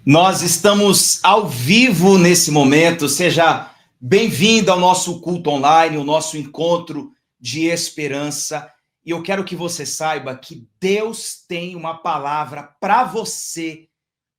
Nós estamos ao vivo nesse momento. Seja bem-vindo ao nosso culto online, o nosso encontro de esperança. E eu quero que você saiba que Deus tem uma palavra para você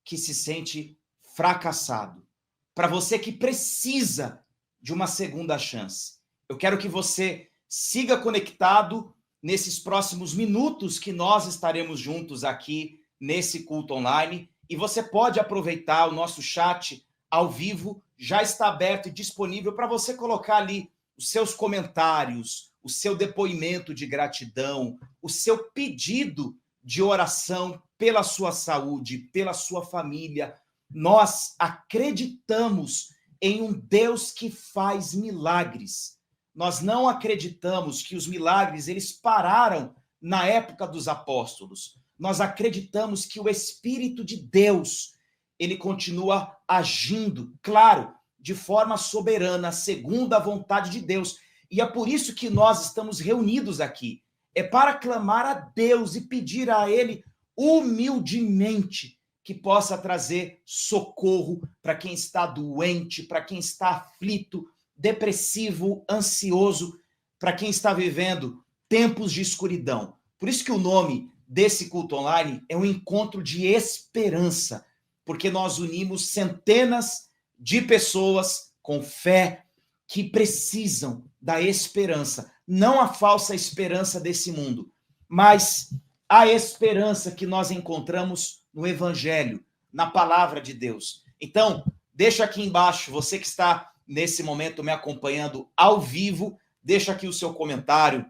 que se sente fracassado, para você que precisa de uma segunda chance. Eu quero que você siga conectado nesses próximos minutos que nós estaremos juntos aqui nesse culto online. E você pode aproveitar o nosso chat ao vivo, já está aberto e disponível para você colocar ali os seus comentários, o seu depoimento de gratidão, o seu pedido de oração pela sua saúde, pela sua família. Nós acreditamos em um Deus que faz milagres. Nós não acreditamos que os milagres eles pararam na época dos apóstolos. Nós acreditamos que o Espírito de Deus, ele continua agindo, claro, de forma soberana, segundo a vontade de Deus. E é por isso que nós estamos reunidos aqui. É para clamar a Deus e pedir a Ele humildemente que possa trazer socorro para quem está doente, para quem está aflito, depressivo, ansioso, para quem está vivendo tempos de escuridão. Por isso que o nome desse culto online é um encontro de esperança, porque nós unimos centenas de pessoas com fé que precisam da esperança, não a falsa esperança desse mundo, mas a esperança que nós encontramos no Evangelho, na palavra de Deus. Então, deixa aqui embaixo, você que está nesse momento me acompanhando ao vivo, deixa aqui o seu comentário.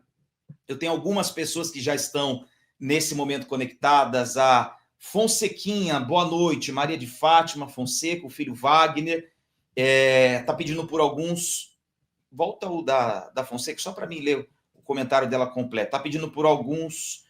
Eu tenho algumas pessoas que já estão nesse momento conectadas. A Fonsequinha, boa noite. Maria de Fátima Fonseca, o filho Wagner, tá pedindo por alguns... Volta o da Fonseca, só para mim ler o comentário dela completo. Tá pedindo por alguns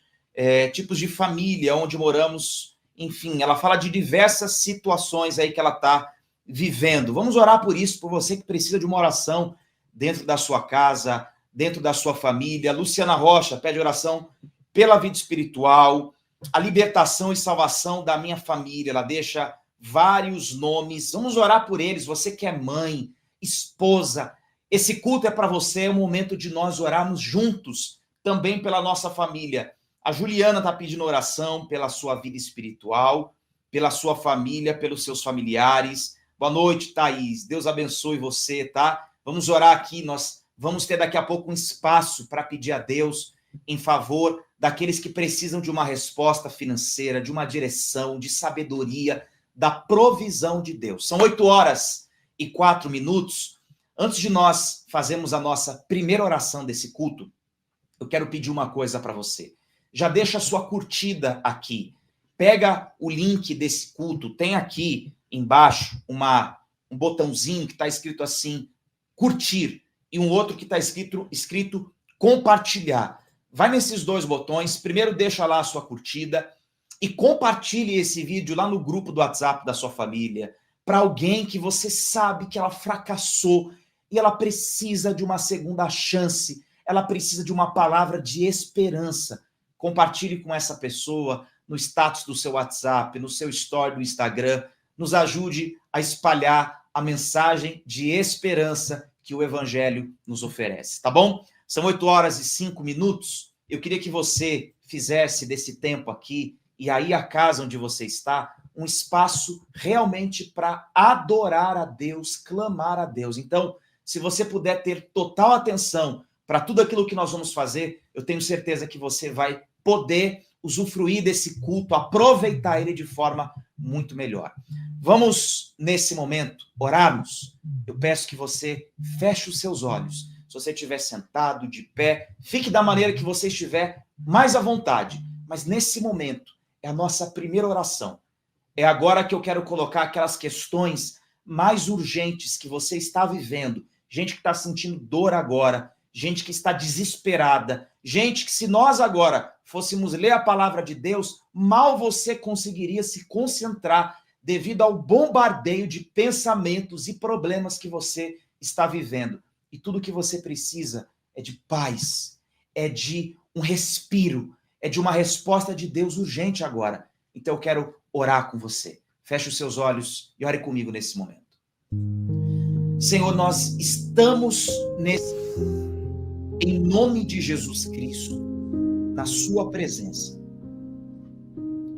tipos de família onde moramos. Enfim, ela fala de diversas situações aí que ela está vivendo. Vamos orar por isso, por você que precisa de uma oração dentro da sua casa, dentro da sua família. Luciana Rocha pede oração pela vida espiritual, a libertação e salvação da minha família. Ela deixa vários nomes. Vamos orar por eles. Você que é mãe, esposa, esse culto é para você, é o momento de nós orarmos juntos, também pela nossa família. A Juliana está pedindo oração pela sua vida espiritual, pela sua família, pelos seus familiares. Boa noite, Thaís. Deus abençoe você, tá? Vamos orar aqui. Nós vamos ter daqui a pouco um espaço para pedir a Deus em favor daqueles que precisam de uma resposta financeira, de uma direção, de sabedoria, da provisão de Deus. São 8h04. Antes de nós fazermos a nossa primeira oração desse culto, eu quero pedir uma coisa para você. Já deixa a sua curtida aqui. Pega o link desse culto, tem aqui embaixo um botãozinho que está escrito assim, curtir, e um outro que está escrito compartilhar. Vai nesses dois botões, primeiro deixa lá a sua curtida e compartilhe esse vídeo lá no grupo do WhatsApp da sua família, para alguém que você sabe que ela fracassou e ela precisa de uma segunda chance, ela precisa de uma palavra de esperança. Compartilhe com essa pessoa no status do seu WhatsApp, no seu story do Instagram, nos ajude a espalhar a mensagem de esperança que o Evangelho nos oferece, tá bom? São 8h05. Eu queria que você fizesse desse tempo aqui, e aí a casa onde você está, um espaço realmente para adorar a Deus, clamar a Deus. Então, se você puder ter total atenção para tudo aquilo que nós vamos fazer, eu tenho certeza que você vai poder usufruir desse culto, aproveitar ele de forma muito melhor. Vamos, nesse momento, orarmos. Eu peço que você feche os seus olhos. Se você estiver sentado, de pé, fique da maneira que você estiver mais à vontade. Mas nesse momento, é a nossa primeira oração. É agora que eu quero colocar aquelas questões mais urgentes que você está vivendo. Gente que está sentindo dor agora, gente que está desesperada, gente que se nós agora fôssemos ler a palavra de Deus, mal você conseguiria se concentrar devido ao bombardeio de pensamentos e problemas que você está vivendo. E tudo que você precisa é de paz, é de um respiro, é de uma resposta de Deus urgente agora. Então eu quero orar com você. Feche os seus olhos e ore comigo nesse momento. Senhor, nós estamos em nome de Jesus Cristo, na sua presença.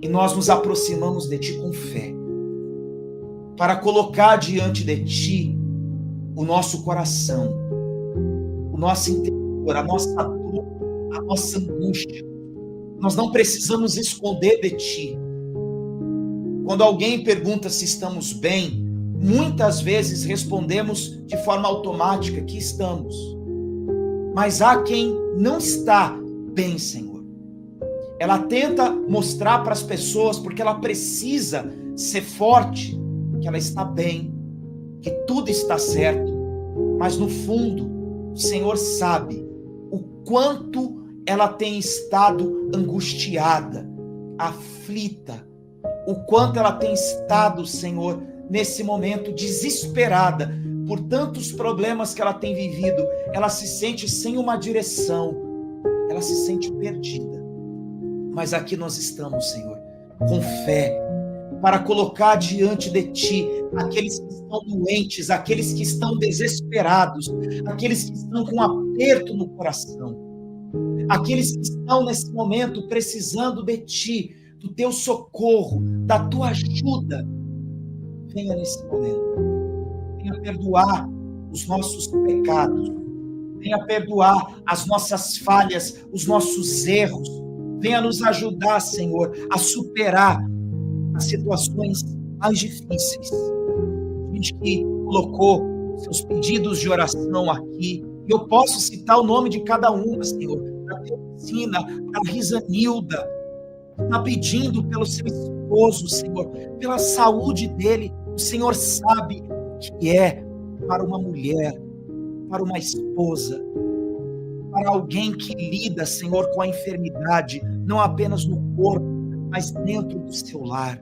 E nós nos aproximamos de Ti com fé, para colocar diante de Ti o nosso coração, o nosso interior, a nossa dor, a nossa angústia. Nós não precisamos esconder de Ti. Quando alguém pergunta se estamos bem, muitas vezes respondemos de forma automática que estamos. Mas há quem não está bem, Senhor. Ela tenta mostrar para as pessoas, porque ela precisa ser forte, que ela está bem, que tudo está certo. Mas no fundo, o Senhor sabe o quanto ela tem estado angustiada, aflita, o quanto ela tem estado, Senhor, nesse momento desesperada por tantos problemas que ela tem vivido. Ela se sente sem uma direção, ela se sente perdida. Mas aqui nós estamos, Senhor, com fé, para colocar diante de Ti aqueles que estão doentes, aqueles que estão desesperados, aqueles que estão com aperto no coração, aqueles que estão nesse momento precisando de Ti, do Teu socorro, da Tua ajuda. Venha nesse momento, venha perdoar os nossos pecados, venha perdoar as nossas falhas, os nossos erros, venha nos ajudar, Senhor, a superar as situações mais difíceis. A gente que colocou seus pedidos de oração aqui, e eu posso citar o nome de cada uma, Senhor, da Teresina, da Risanilda, está pedindo pelo seu esposo, Senhor, pela saúde dele. O Senhor sabe o que é para uma mulher, para uma esposa, para alguém que lida, Senhor, com a enfermidade, não apenas no corpo, mas dentro do seu lar,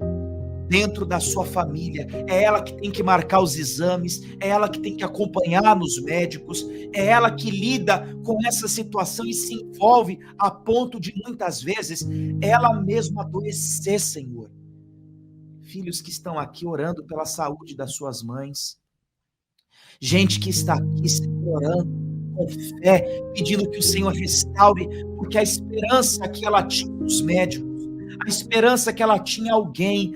dentro da sua família. É ela que tem que marcar os exames, é ela que tem que acompanhar nos médicos, é ela que lida com essa situação e se envolve a ponto de, muitas vezes, ela mesma adoecer, Senhor. Filhos que estão aqui orando pela saúde das suas mães, gente que está aqui, Senhor, orando com fé, pedindo que o Senhor restaure, porque a esperança que ela tinha nos médicos, a esperança que ela tinha alguém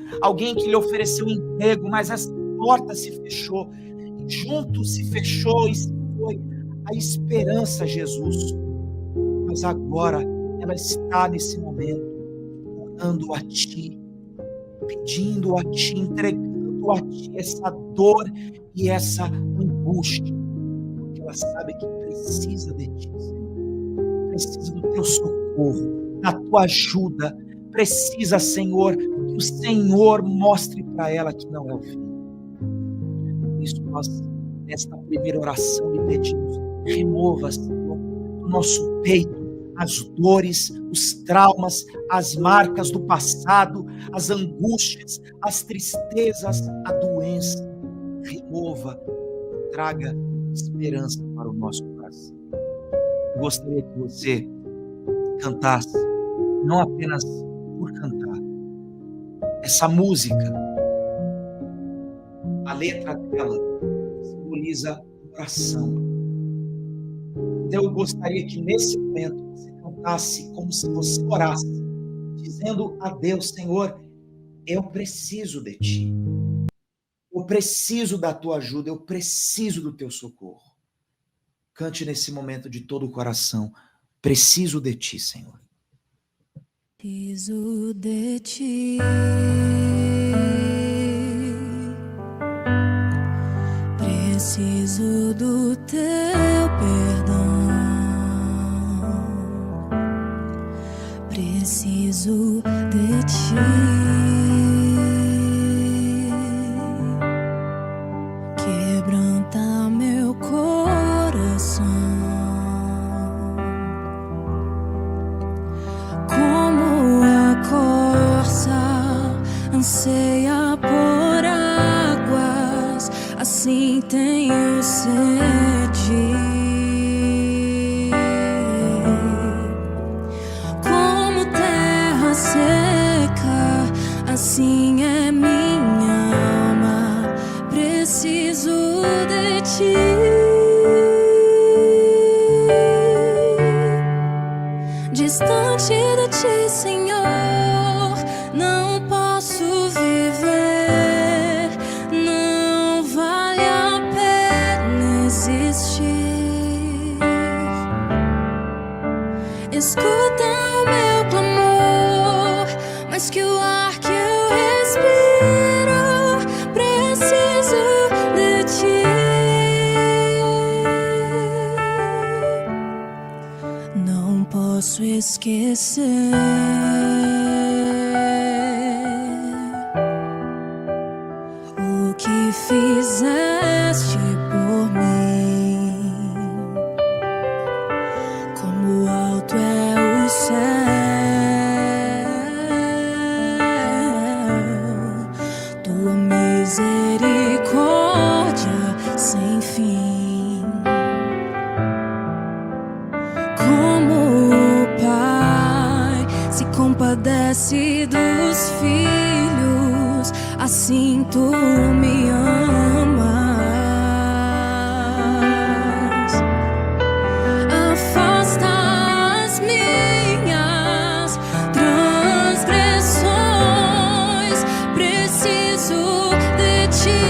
que lhe ofereceu um emprego, mas essa porta se fechou, e junto se fechou e se foi a esperança, Jesus. Mas agora ela está nesse momento orando a Ti, pedindo a Ti, entregando a Ti essa dor e essa angústia, porque ela sabe que precisa de Ti, Senhor. Precisa do Teu socorro, da Tua ajuda. Precisa, Senhor, que o Senhor mostre para ela que não é o fim. Por isso nós, nesta primeira oração, lhe pedimos: remova, Senhor, do nosso peito as dores, os traumas, as marcas do passado, as angústias, as tristezas, a doença. Remova, traga esperança para o nosso coração. Eu gostaria que você cantasse, não apenas por cantar, essa música, a letra dela simboliza oração. Então eu gostaria que nesse momento você cantasse como se você orasse, dizendo a Deus: Senhor, eu preciso de Ti, eu preciso da Tua ajuda, eu preciso do Teu socorro. Cante nesse momento de todo o coração: preciso de Ti, Senhor. Preciso de Ti, preciso do Teu perdão, preciso de Ti, quebranta meu coração. Anseia por águas, assim tenho sede. Como terra seca, assim é minha que o ar que eu respiro, preciso de ti. Não posso esquecer o que fizeste por mim. Como alto é o céu, tua misericórdia sem fim. Como o Pai se compadece dos filhos, assim tu me amas. Afasta as minhas transgressões, preciso de ti.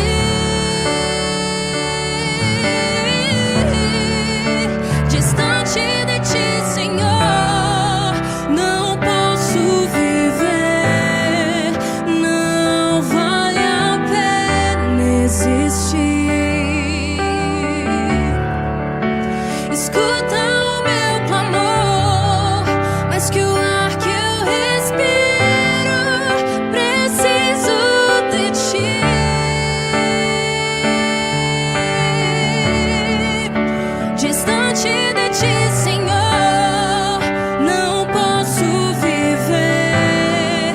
Distante de ti, Senhor, não posso viver, não vale a pena existir. Escuta o meu clamor, mas que o ar que eu respiro, preciso de ti. Distante de ti, Senhor, não posso viver,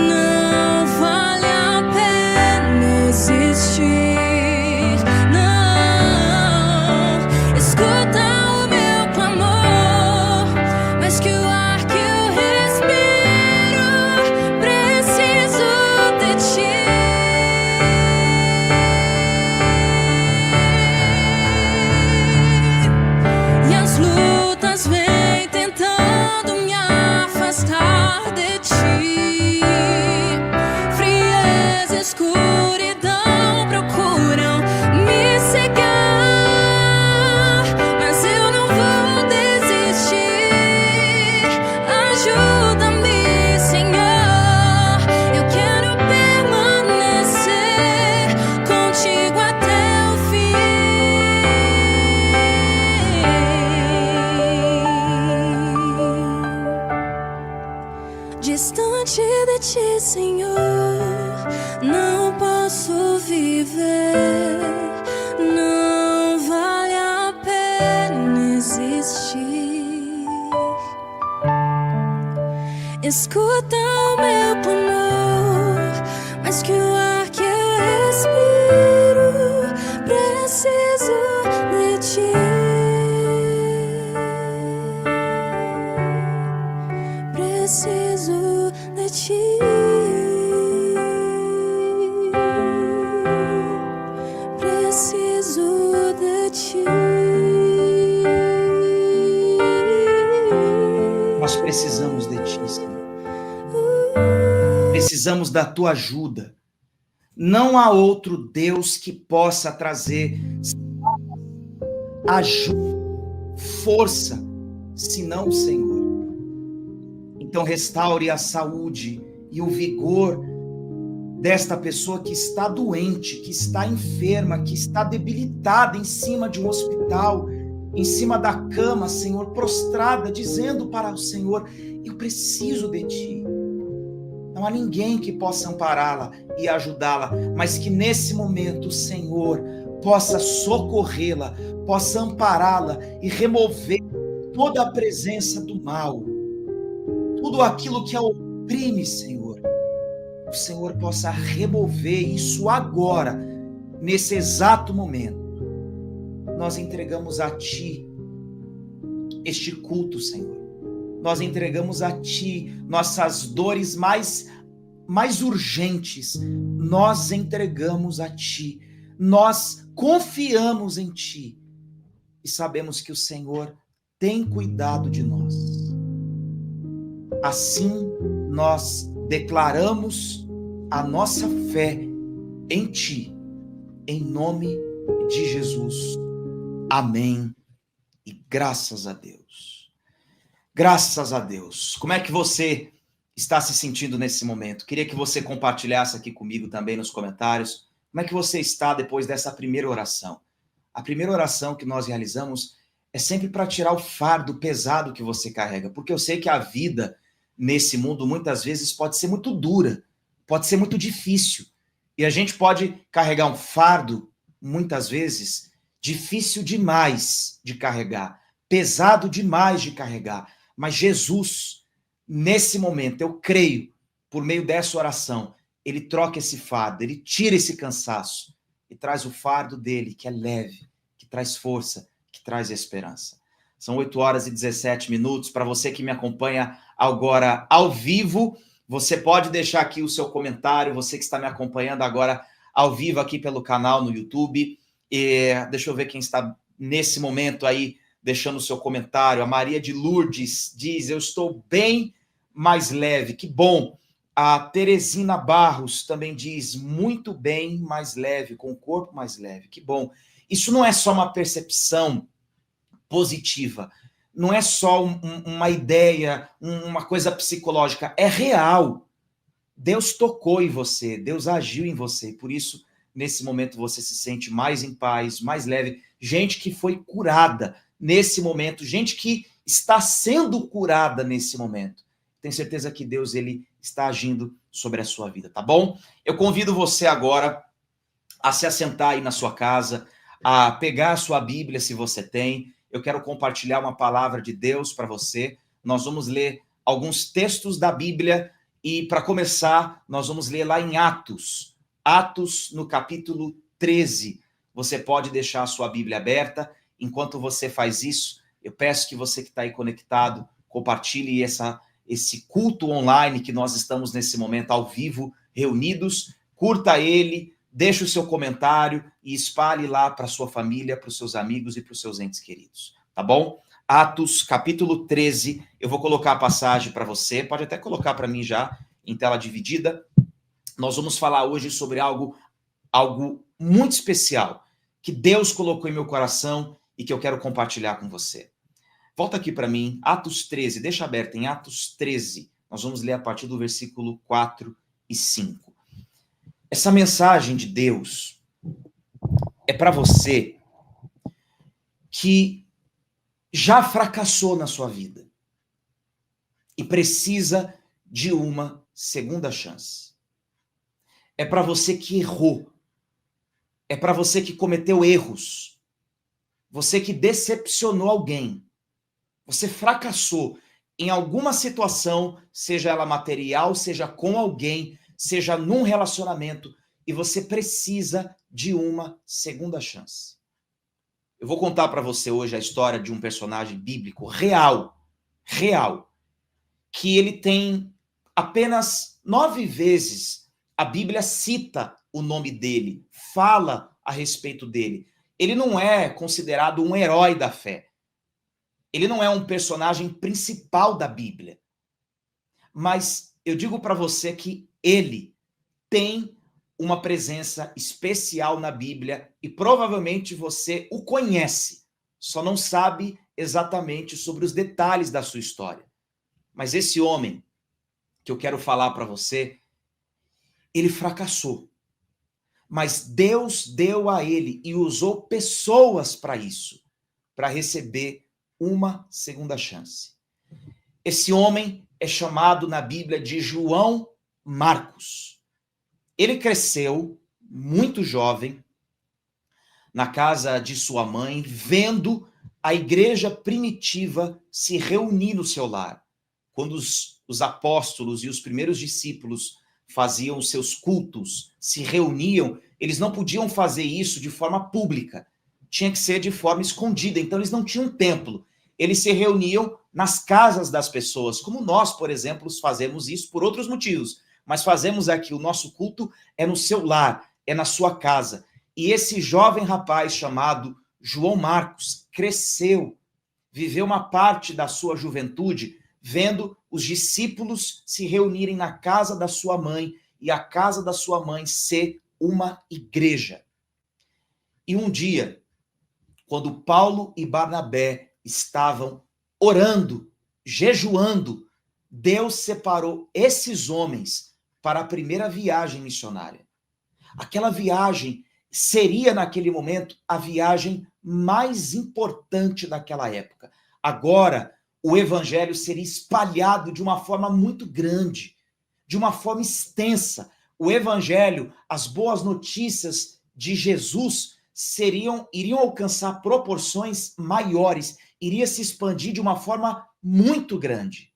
não vale a pena existir. Não, escuta o meu clamor, mas que o ar que eu respiro, preciso de ti. E as lutas vêm tentando me afastar de ti. Frieza e escuridão procuram me cegar, mas eu não vou desistir. Ajuda-me, Senhor, eu quero permanecer contigo até o fim. Distante de ti, Senhor, não posso viver, não vale a pena existir. Escuta o meu clamor, mas que o ar que eu respiro, preciso de ti. Preciso de ti. Preciso de ti. Nós precisamos de ti, Senhor. Precisamos da tua ajuda. Não há outro Deus que possa trazer ajuda, força, senão o Senhor. Então restaure a saúde e o vigor desta pessoa que está doente, que está enferma, que está debilitada em cima de um hospital, em cima da cama, Senhor, prostrada, dizendo para o Senhor: eu preciso de ti. Não há ninguém que possa ampará-la e ajudá-la, mas que nesse momento o Senhor possa socorrê-la, possa ampará-la e remover toda a presença do mal, tudo aquilo que a oprime, Senhor. O Senhor possa remover isso agora, nesse exato momento. Nós entregamos a Ti este culto, Senhor. Nós entregamos a Ti nossas dores mais urgentes. Nós entregamos a Ti. Nós confiamos em Ti. E sabemos que o Senhor tem cuidado de nós. Assim, nós declaramos a nossa fé em Ti, em nome de Jesus. Amém. E graças a Deus. Graças a Deus. Como é que você está se sentindo nesse momento? Queria que você compartilhasse aqui comigo também nos comentários. Como é que você está depois dessa primeira oração? A primeira oração que nós realizamos é sempre para tirar o fardo pesado que você carrega, porque eu sei que a vida nesse mundo muitas vezes pode ser muito dura, pode ser muito difícil. E a gente pode carregar um fardo, muitas vezes, difícil demais de carregar, pesado demais de carregar. Mas Jesus, nesse momento, eu creio, por meio dessa oração, ele troca esse fardo, ele tira esse cansaço e traz o fardo dele, que é leve, que traz força, que traz esperança. São 8h17. Para você que me acompanha agora ao vivo, você pode deixar aqui o seu comentário, você que está me acompanhando agora ao vivo aqui pelo canal no YouTube. Deixa eu ver quem está nesse momento aí deixando o seu comentário. A Maria de Lourdes diz, eu estou bem mais leve, que bom. A Teresina Barros também diz, muito bem mais leve, com o corpo mais leve, que bom. Isso não é só uma percepção positiva, não é só uma ideia, uma coisa psicológica, é real. Deus tocou em você, Deus agiu em você, por isso, nesse momento, você se sente mais em paz, mais leve. Gente que foi curada nesse momento, gente que está sendo curada nesse momento. Tenho certeza que Deus, ele está agindo sobre a sua vida, tá bom? Eu convido você agora a se assentar aí na sua casa, a pegar a sua Bíblia, se você tem. Eu quero compartilhar uma palavra de Deus para você. Nós vamos ler alguns textos da Bíblia e, para começar, nós vamos ler lá em Atos. Atos, no capítulo 13. Você pode deixar a sua Bíblia aberta. Enquanto você faz isso, eu peço que você que está aí conectado, compartilhe esse culto online que nós estamos nesse momento ao vivo, reunidos. Curta ele, deixe o seu comentário e espalhe lá para a sua família, para os seus amigos e para os seus entes queridos, tá bom? Atos, capítulo 13, eu vou colocar a passagem para você, pode até colocar para mim já, em tela dividida. Nós vamos falar hoje sobre algo muito especial, que Deus colocou em meu coração e que eu quero compartilhar com você. Volta aqui para mim, Atos 13, deixa aberto em Atos 13, nós vamos ler a partir do versículo 4 e 5. Essa mensagem de Deus é para você que já fracassou na sua vida e precisa de uma segunda chance. É para você que errou. É para você que cometeu erros. Você que decepcionou alguém. Você fracassou em alguma situação, seja ela material, seja com alguém, seja num relacionamento, e você precisa de uma segunda chance. Eu vou contar para você hoje a história de um personagem bíblico real, que ele tem apenas 9 vezes, a Bíblia cita o nome dele, fala a respeito dele. Ele não é considerado um herói da fé. Ele não é um personagem principal da Bíblia. Mas eu digo para você que ele tem uma presença especial na Bíblia e provavelmente você o conhece, só não sabe exatamente sobre os detalhes da sua história. Mas esse homem que eu quero falar para você, ele fracassou. Mas Deus deu a ele e usou pessoas para isso, para receber uma segunda chance. Esse homem é chamado na Bíblia de João Marcos. Ele cresceu muito jovem na casa de sua mãe, vendo a igreja primitiva se reunir no seu lar. Quando os apóstolos e os primeiros discípulos faziam os seus cultos, se reuniam, eles não podiam fazer isso de forma pública. Tinha que ser de forma escondida. Então, eles não tinham templo. Eles se reuniam nas casas das pessoas, como nós, por exemplo, fazemos isso por outros motivos. Mas fazemos aqui, o nosso culto é no seu lar, é na sua casa. E esse jovem rapaz chamado João Marcos cresceu, viveu uma parte da sua juventude vendo os discípulos se reunirem na casa da sua mãe e a casa da sua mãe ser uma igreja. E um dia, quando Paulo e Barnabé estavam orando, jejuando Deus separou esses homens para a primeira viagem missionária. Aquela viagem seria, naquele momento, a viagem mais importante daquela época. Agora, o evangelho seria espalhado de uma forma muito grande, de uma forma extensa. O evangelho, as boas notícias de Jesus iriam alcançar proporções maiores, iria se expandir de uma forma muito grande.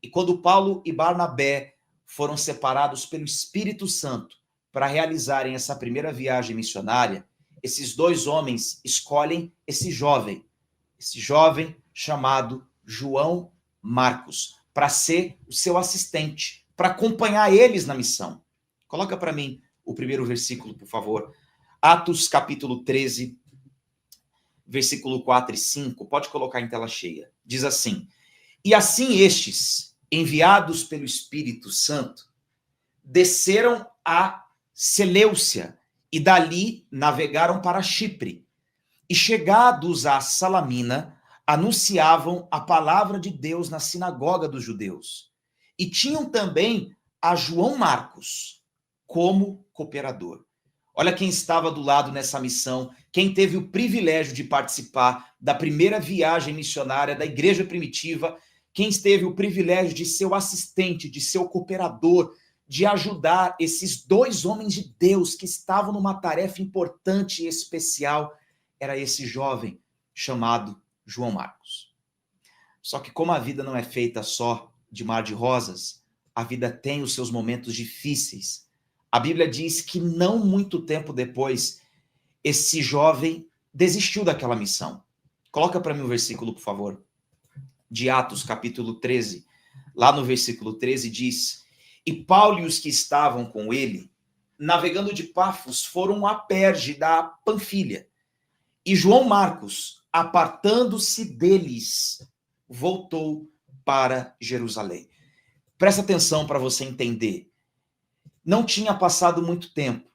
E quando Paulo e Barnabé foram separados pelo Espírito Santo para realizarem essa primeira viagem missionária, esses dois homens escolhem esse jovem chamado João Marcos, para ser o seu assistente, para acompanhar eles na missão. Coloca para mim o primeiro versículo, por favor. Atos capítulo 13, versículo 4 e 5. Pode colocar em tela cheia. Diz assim: e assim estes, enviados pelo Espírito Santo, desceram a Seleucia e dali navegaram para Chipre. E chegados a Salamina, anunciavam a palavra de Deus na sinagoga dos judeus. E tinham também a João Marcos como cooperador. Olha quem estava do lado nessa missão, quem teve o privilégio de participar da primeira viagem missionária da igreja primitiva, quem teve o privilégio de ser o assistente, de ser o cooperador, de ajudar esses dois homens de Deus que estavam numa tarefa importante e especial, era esse jovem chamado João Marcos. Só que como a vida não é feita só de mar de rosas, a vida tem os seus momentos difíceis. A Bíblia diz que não muito tempo depois, esse jovem desistiu daquela missão. Coloca para mim o versículo, por favor, de Atos, capítulo 13. Lá no versículo 13 diz: e Paulo e os que estavam com ele, navegando de Pafos, foram a Perge da Panfilha. E João Marcos, apartando-se deles, voltou para Jerusalém. Presta atenção para você entender. Não tinha passado muito tempo.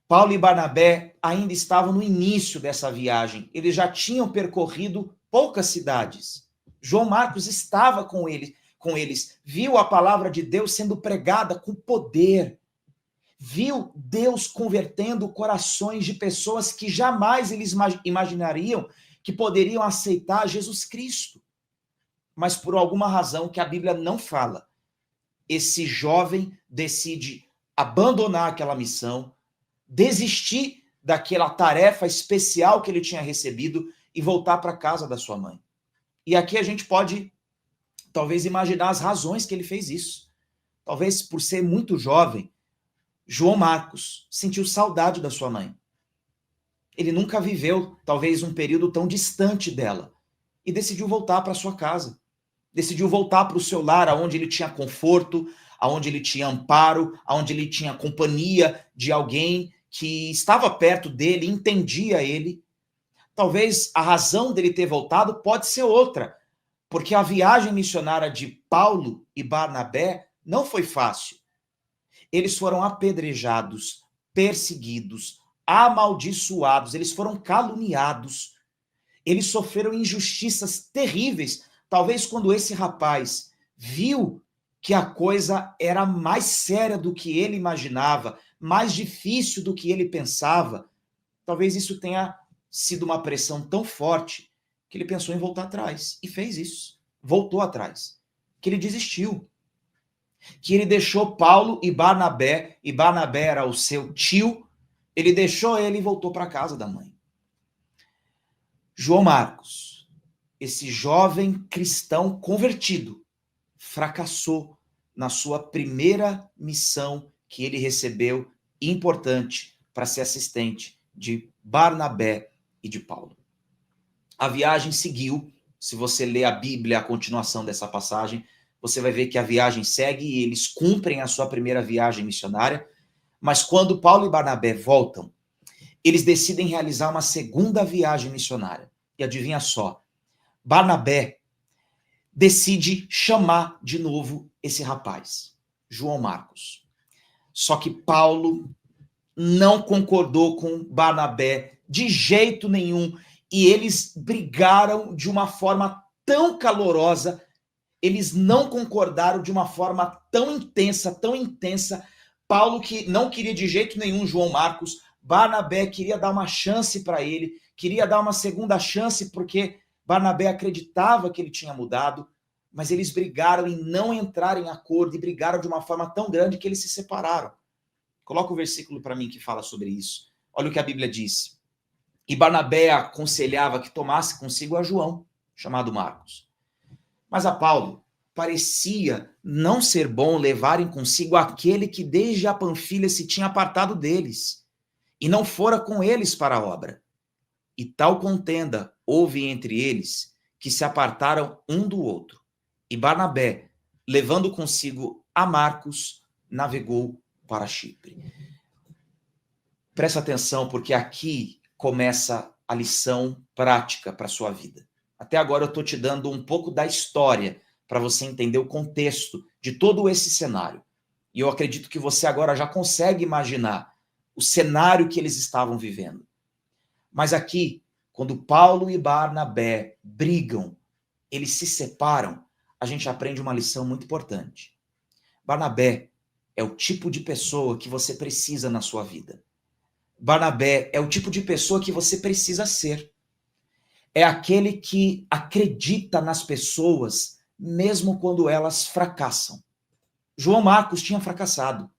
Paulo e Barnabé ainda estavam no início dessa viagem. Eles já tinham percorrido poucas cidades. João Marcos estava com eles, viu a palavra de Deus sendo pregada com poder. Viu Deus convertendo corações de pessoas que jamais eles imaginariam que poderiam aceitar Jesus Cristo. Mas por alguma razão que a Bíblia não fala, esse jovem decide abandonar aquela missão, desistir daquela tarefa especial que ele tinha recebido e voltar para a casa da sua mãe. E aqui a gente pode, talvez, imaginar as razões que ele fez isso. Talvez por ser muito jovem, João Marcos sentiu saudade da sua mãe. Ele nunca viveu, talvez, um período tão distante dela. E decidiu voltar para sua casa. Decidiu voltar para o seu lar, onde ele tinha conforto, onde ele tinha amparo, onde ele tinha companhia de alguém que estava perto dele, entendia ele. Talvez a razão dele ter voltado pode ser outra, porque a viagem missionária de Paulo e Barnabé não foi fácil. Eles foram apedrejados, perseguidos, amaldiçoados, eles foram caluniados, eles sofreram injustiças terríveis. Talvez quando esse rapaz viu que a coisa era mais séria do que ele imaginava, mais difícil do que ele pensava, talvez isso tenha sido uma pressão tão forte que ele pensou em voltar atrás e fez isso, voltou atrás, que ele desistiu. Que ele deixou Paulo e Barnabé era o seu tio, ele deixou ele e voltou para a casa da mãe. João Marcos, esse jovem cristão convertido, fracassou na sua primeira missão que ele recebeu, importante para ser assistente de Barnabé e de Paulo. A viagem seguiu. Se você ler a Bíblia, a continuação dessa passagem, você vai ver que a viagem segue e eles cumprem a sua primeira viagem missionária, mas quando Paulo e Barnabé voltam, eles decidem realizar uma segunda viagem missionária. E adivinha só, Barnabé decide chamar de novo esse rapaz, João Marcos. Só que Paulo não concordou com Barnabé de jeito nenhum, e eles brigaram de uma forma tão calorosa eles não concordaram de uma forma tão intensa, Paulo que não queria de jeito nenhum João Marcos, Barnabé queria dar uma chance para ele, queria dar uma segunda chance porque Barnabé acreditava que ele tinha mudado, mas eles brigaram em não entrar em acordo e brigaram de uma forma tão grande que eles se separaram. Coloca o versículo para mim que fala sobre isso. Olha o que a Bíblia diz. E Barnabé aconselhava que tomasse consigo a João, chamado Marcos. Mas a Paulo parecia não ser bom levarem consigo aquele que desde a Panfilha se tinha apartado deles, e não fora com eles para a obra. E tal contenda houve entre eles, que se apartaram um do outro. E Barnabé, levando consigo a Marcos, navegou para Chipre. Presta atenção, porque aqui começa a lição prática para a sua vida. Até agora eu estou te dando um pouco da história para você entender o contexto de todo esse cenário. E eu acredito que você agora já consegue imaginar o cenário que eles estavam vivendo. Mas aqui, quando Paulo e Barnabé brigam, eles se separam, a gente aprende uma lição muito importante. Barnabé é o tipo de pessoa que você precisa na sua vida. Barnabé é o tipo de pessoa que você precisa ser. É aquele que acredita nas pessoas, mesmo quando elas fracassam. João Marcos tinha fracassado.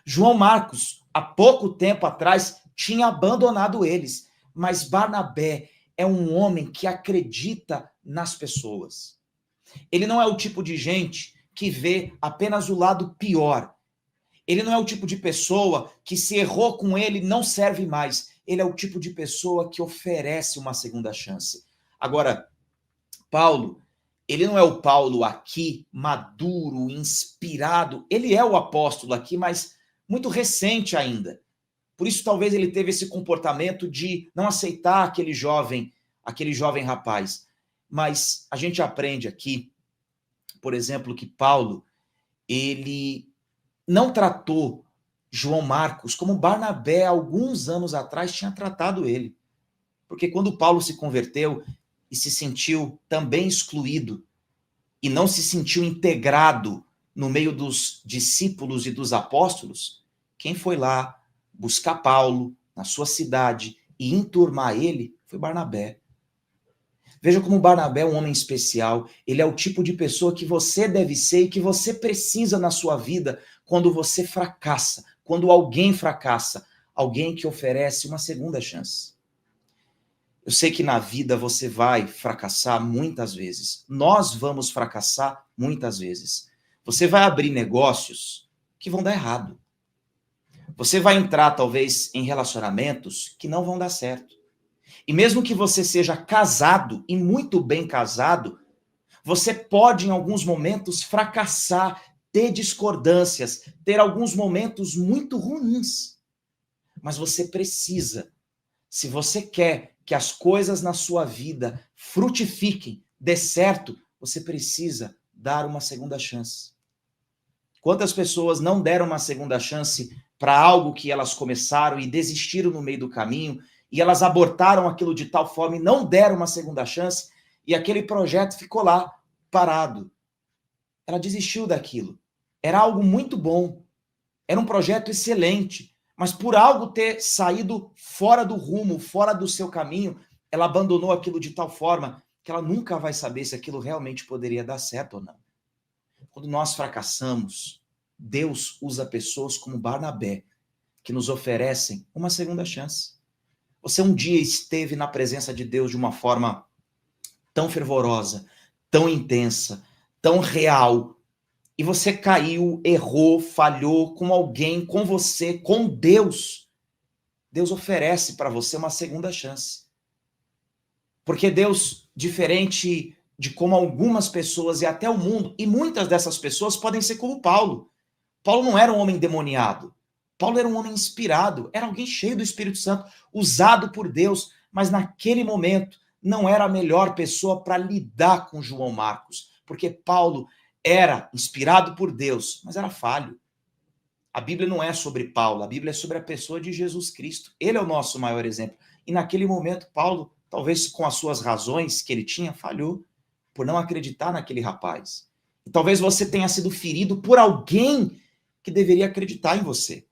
João Marcos, há pouco tempo atrás, tinha abandonado eles. Mas Barnabé é um homem que acredita nas pessoas. Ele não é o tipo de gente que vê apenas o lado pior. Ele não é o tipo de pessoa que se errou com ele não serve mais. Ele é o tipo de pessoa que oferece uma segunda chance. Agora, Paulo, ele não é o Paulo aqui, maduro, inspirado. Ele é o apóstolo aqui, mas muito recente ainda. Por isso, talvez ele teve esse comportamento de não aceitar aquele jovem rapaz. Mas a gente aprende aqui, por exemplo, que Paulo, ele não tratou João Marcos como Barnabé, alguns anos atrás, tinha tratado ele. Porque quando Paulo se converteu e se sentiu também excluído e não se sentiu integrado no meio dos discípulos e dos apóstolos, quem foi lá buscar Paulo na sua cidade e enturmar ele foi Barnabé. Veja como Barnabé é um homem especial. Ele é o tipo de pessoa que você deve ser e que você precisa na sua vida quando você fracassa, quando alguém fracassa, alguém que oferece uma segunda chance. Eu sei que na vida você vai fracassar muitas vezes. Nós vamos fracassar muitas vezes. Você vai abrir negócios que vão dar errado. Você vai entrar, talvez, em relacionamentos que não vão dar certo. E mesmo que você seja casado, e muito bem casado, você pode, em alguns momentos, fracassar, ter discordâncias, ter alguns momentos muito ruins. Mas você precisa, se você quer que as coisas na sua vida frutifiquem, dê certo, você precisa dar uma segunda chance. Quantas pessoas não deram uma segunda chance para algo que elas começaram e desistiram no meio do caminho, e elas abortaram aquilo de tal forma e não deram uma segunda chance, e aquele projeto ficou lá, parado. Ela desistiu daquilo. Era algo muito bom. Era um projeto excelente. Mas por algo ter saído fora do rumo, fora do seu caminho, ela abandonou aquilo de tal forma que ela nunca vai saber se aquilo realmente poderia dar certo ou não. Quando nós fracassamos, Deus usa pessoas como Barnabé, que nos oferecem uma segunda chance. Você um dia esteve na presença de Deus de uma forma tão fervorosa, tão intensa, tão real, e você caiu, errou, falhou com alguém, com você, com Deus. Deus oferece para você uma segunda chance. Porque Deus, diferente de como algumas pessoas e até o mundo, e muitas dessas pessoas podem ser como Paulo. Paulo não era um homem demoniado. Paulo era um homem inspirado, era alguém cheio do Espírito Santo, usado por Deus, mas naquele momento não era a melhor pessoa para lidar com João Marcos, porque Paulo era inspirado por Deus, mas era falho. A Bíblia não é sobre Paulo, a Bíblia é sobre a pessoa de Jesus Cristo. Ele é o nosso maior exemplo. E naquele momento, Paulo, talvez com as suas razões que ele tinha, falhou por não acreditar naquele rapaz. Talvez você tenha sido ferido por alguém que deveria acreditar em você,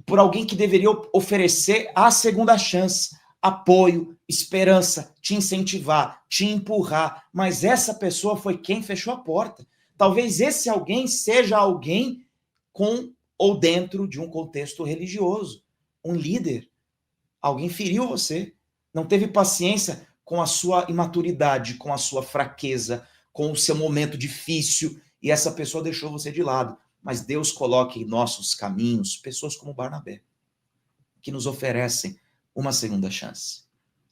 por alguém que deveria oferecer a segunda chance, apoio, esperança, te incentivar, te empurrar, mas essa pessoa foi quem fechou a porta. Talvez esse alguém seja alguém com ou dentro de um contexto religioso, um líder. Alguém feriu você, não teve paciência com a sua imaturidade, com a sua fraqueza, com o seu momento difícil, e essa pessoa deixou você de lado. Mas Deus coloca em nossos caminhos pessoas como Barnabé, que nos oferecem uma segunda chance.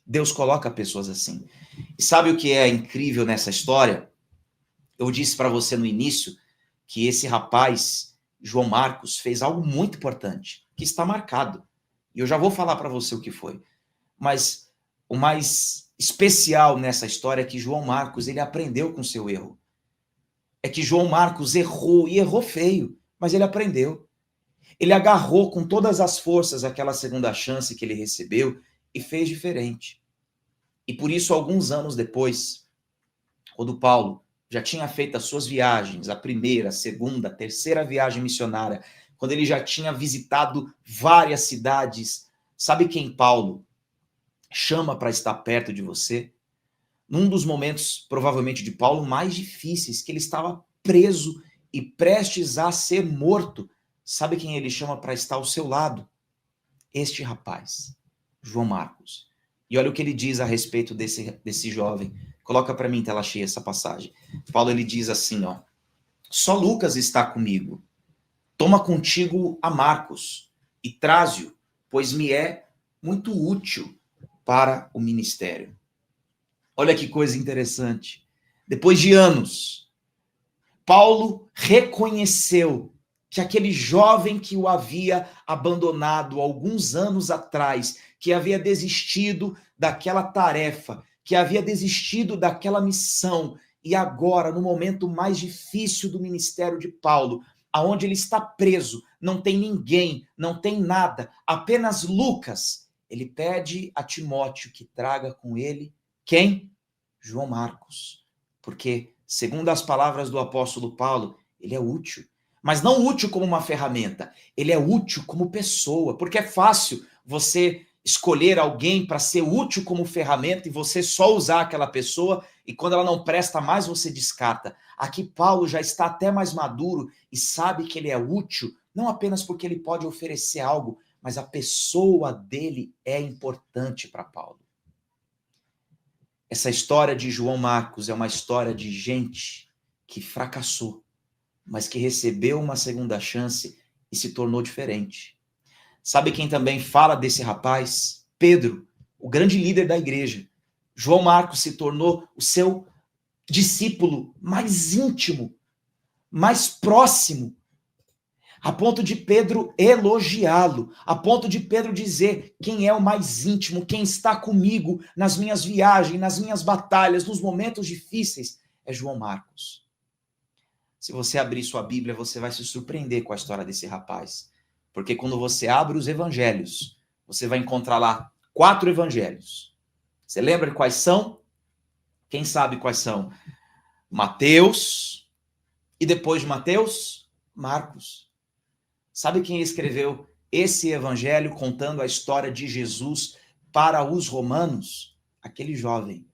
Deus coloca pessoas assim. E sabe o que é incrível nessa história? Eu disse para você no início que esse rapaz, João Marcos, fez algo muito importante, que está marcado. E eu já vou falar para você o que foi. Mas o mais especial nessa história é que João Marcos, ele aprendeu com seu erro. É que João Marcos errou, e errou feio, mas ele aprendeu. Ele agarrou com todas as forças aquela segunda chance que ele recebeu e fez diferente. E por isso, alguns anos depois, quando Paulo já tinha feito as suas viagens, a primeira, a segunda, a terceira viagem missionária, quando ele já tinha visitado várias cidades, sabe quem Paulo chama para estar perto de você? Num dos momentos, provavelmente, de Paulo mais difíceis, que ele estava preso e prestes a ser morto. Sabe quem ele chama para estar ao seu lado? Este rapaz, João Marcos. E olha o que ele diz a respeito desse jovem. Coloca para mim em tela cheia essa passagem. Paulo, ele diz assim, ó: só Lucas está comigo. Toma contigo a Marcos e traze-o, pois me é muito útil para o ministério. Olha que coisa interessante. Depois de anos, Paulo reconheceu que aquele jovem que o havia abandonado alguns anos atrás, que havia desistido daquela tarefa, que havia desistido daquela missão, e agora, no momento mais difícil do ministério de Paulo, aonde ele está preso, não tem ninguém, não tem nada, apenas Lucas, ele pede a Timóteo que traga com ele quem? João Marcos. Porque, segundo as palavras do apóstolo Paulo, ele é útil. Mas não útil como uma ferramenta, ele é útil como pessoa, porque é fácil você escolher alguém para ser útil como ferramenta e você só usar aquela pessoa e quando ela não presta mais você descarta. Aqui Paulo já está até mais maduro e sabe que ele é útil, não apenas porque ele pode oferecer algo, mas a pessoa dele é importante para Paulo. Essa história de João Marcos é uma história de gente que fracassou, mas que recebeu uma segunda chance e se tornou diferente. Sabe quem também fala desse rapaz? Pedro, o grande líder da igreja. João Marcos se tornou o seu discípulo mais íntimo, mais próximo, a ponto de Pedro elogiá-lo, a ponto de Pedro dizer quem é o mais íntimo, quem está comigo nas minhas viagens, nas minhas batalhas, nos momentos difíceis, é João Marcos. Se você abrir sua Bíblia, você vai se surpreender com a história desse rapaz. Porque quando você abre os evangelhos, você vai encontrar lá 4 evangelhos. Você lembra quais são? Quem sabe quais são? Mateus, e depois de Mateus, Marcos. Sabe quem escreveu esse evangelho contando a história de Jesus para os romanos? Aquele jovem,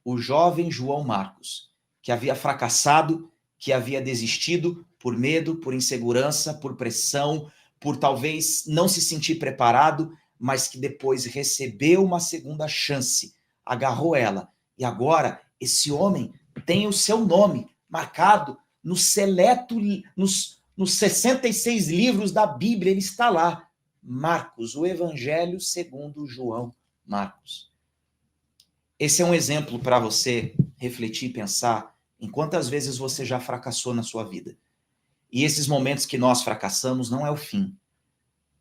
o jovem João Marcos, que havia fracassado, que havia desistido por medo, por insegurança, por pressão, por talvez não se sentir preparado, mas que depois recebeu uma segunda chance, agarrou ela. E agora, esse homem tem o seu nome marcado no seleto, nos 66 livros da Bíblia, ele está lá. Marcos, o Evangelho segundo João Marcos. Esse é um exemplo para você refletir e pensar em quantas vezes você já fracassou na sua vida. E esses momentos que nós fracassamos não é o fim.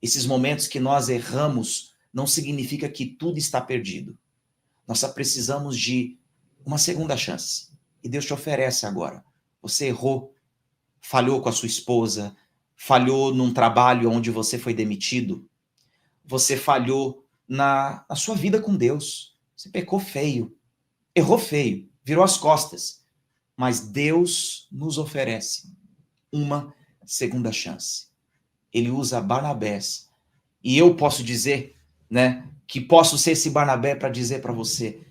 Esses momentos que nós erramos não significa que tudo está perdido. Nós só precisamos de uma segunda chance. E Deus te oferece agora. Você errou, falhou com a sua esposa, falhou num trabalho onde você foi demitido, você falhou na sua vida com Deus, você pecou feio, errou feio, virou as costas. mas Deus nos oferece uma segunda chance. Ele usa Barnabés. E eu posso dizer, né, que posso ser esse Barnabé para dizer para você,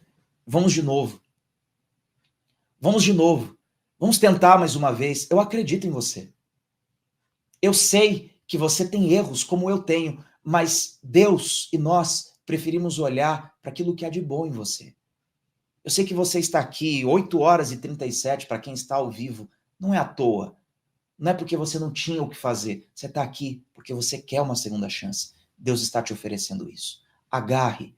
vamos de novo. Vamos de novo. Vamos tentar mais uma vez. Eu acredito em você. Eu sei que você tem erros como eu tenho, mas Deus e nós preferimos olhar para aquilo que há de bom em você. Eu sei que você está aqui 8h37 para quem está ao vivo. Não é à toa. Não é porque você não tinha o que fazer. Você está aqui porque você quer uma segunda chance. Deus está te oferecendo isso. Agarre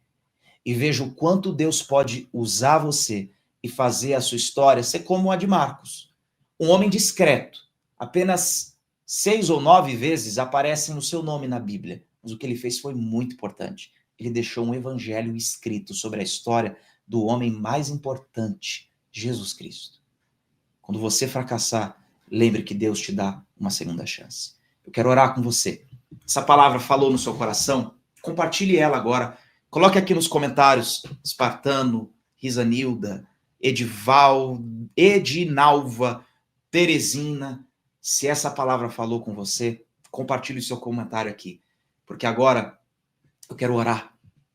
e veja o quanto Deus pode usar você e fazer a sua história ser como a de Marcos. Um homem discreto. Apenas 6 ou 9 vezes aparecem no seu nome na Bíblia. Mas o que ele fez foi muito importante. Ele deixou um evangelho escrito sobre a história do homem mais importante, Jesus Cristo. Quando você fracassar, lembre que Deus te dá uma segunda chance. Eu quero orar com você. Essa palavra falou no seu coração? Compartilhe ela agora. Coloque aqui nos comentários, Espartano, Risanilda, Edinalva, Teresina. Se essa palavra falou com você, compartilhe o seu comentário aqui. Porque agora eu quero orar,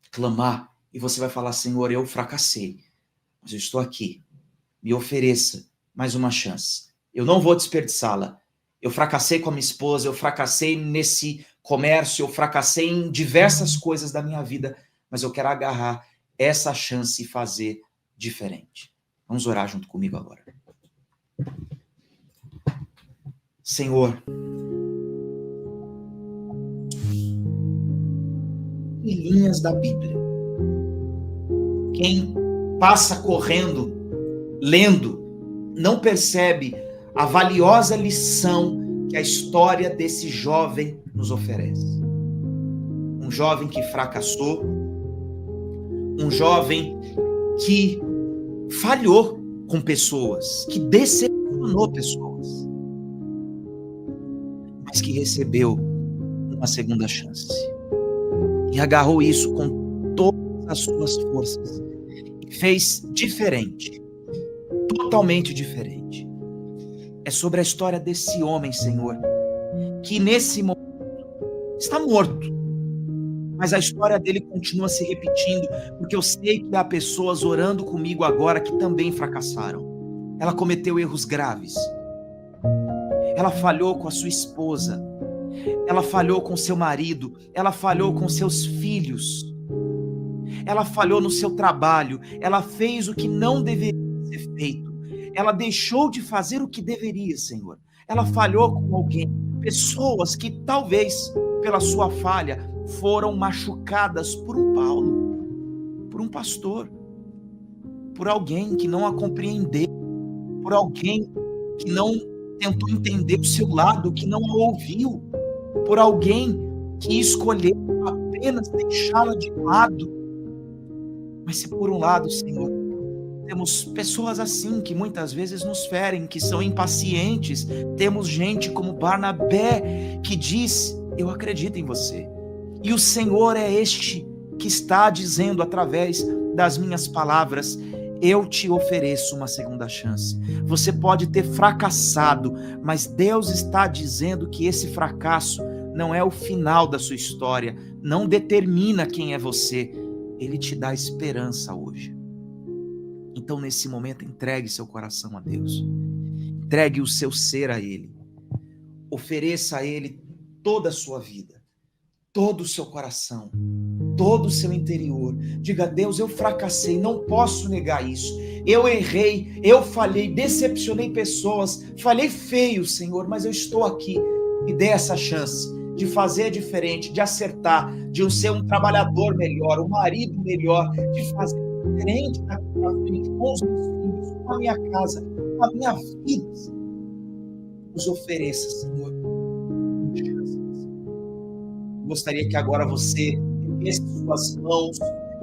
clamar, e você vai falar, Senhor, eu fracassei, mas eu estou aqui. Me ofereça mais uma chance. Eu não vou desperdiçá-la. Eu fracassei com a minha esposa, eu fracassei nesse comércio, eu fracassei em diversas coisas da minha vida, mas eu quero agarrar essa chance e fazer diferente. Vamos orar junto comigo agora. Senhor, em linhas da Bíblia, quem passa correndo, lendo, não percebe a valiosa lição que a história desse jovem nos oferece. Um jovem que fracassou, um jovem que falhou com pessoas, que decepcionou pessoas, mas que recebeu uma segunda chance. E agarrou isso com todas as suas forças. E fez diferente. Totalmente diferente. É sobre a história desse homem, Senhor, que nesse momento está morto. Mas a história dele continua se repetindo, porque eu sei que há pessoas orando comigo agora que também fracassaram. Ela cometeu erros graves. Ela falhou com a sua esposa. Ela falhou com seu marido. Ela falhou com seus filhos. Ela falhou no seu trabalho. Ela fez o que não deveria ser feito. Ela deixou de fazer o que deveria, Senhor. Ela falhou com alguém. Pessoas que talvez, pela sua falha, foram machucadas por um Paulo, por um pastor, por alguém que não a compreendeu, por alguém que não tentou entender o seu lado, que não a ouviu, por alguém que escolheu apenas deixá-la de lado. Mas se por um lado, Senhor, temos pessoas assim que muitas vezes nos ferem, que são impacientes, temos gente como Barnabé que diz, eu acredito em você. E o Senhor é este que está dizendo através das minhas palavras, eu te ofereço uma segunda chance. Você pode ter fracassado, mas Deus está dizendo que esse fracasso não é o final da sua história, não determina quem é você. Ele te dá esperança hoje. Então, nesse momento, entregue seu coração a Deus. Entregue o seu ser a Ele. Ofereça a Ele toda a sua vida, todo o seu coração, todo o seu interior. Diga, Deus, eu fracassei, não posso negar isso. Eu errei, eu falhei, decepcionei pessoas, falhei feio, Senhor, mas eu estou aqui. Me dê essa chance de fazer diferente, de acertar, de ser um trabalhador melhor, um marido melhor, de fazer diferente daqui para frente, com os meus filhos, com a minha casa, com a minha vida. Nos ofereça, Senhor. Gostaria que agora você erguesse suas mãos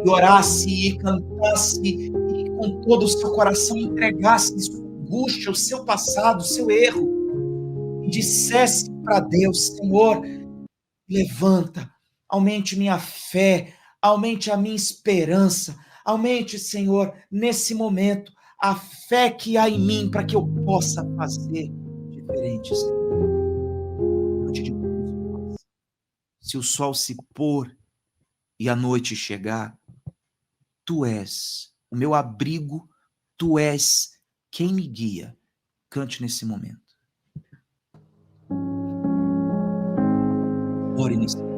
e orasse e cantasse e com todo o seu coração entregasse sua angústia, o seu passado, o seu erro e dissesse para Deus, Senhor, levanta, aumente minha fé, aumente a minha esperança, aumente, Senhor, nesse momento, a fé que há em mim para que eu possa fazer diferente, Senhor. Eu te digo, se o sol se pôr e a noite chegar, tu és o meu abrigo, tu és quem me guia. Cante nesse momento. Ore nesse momento.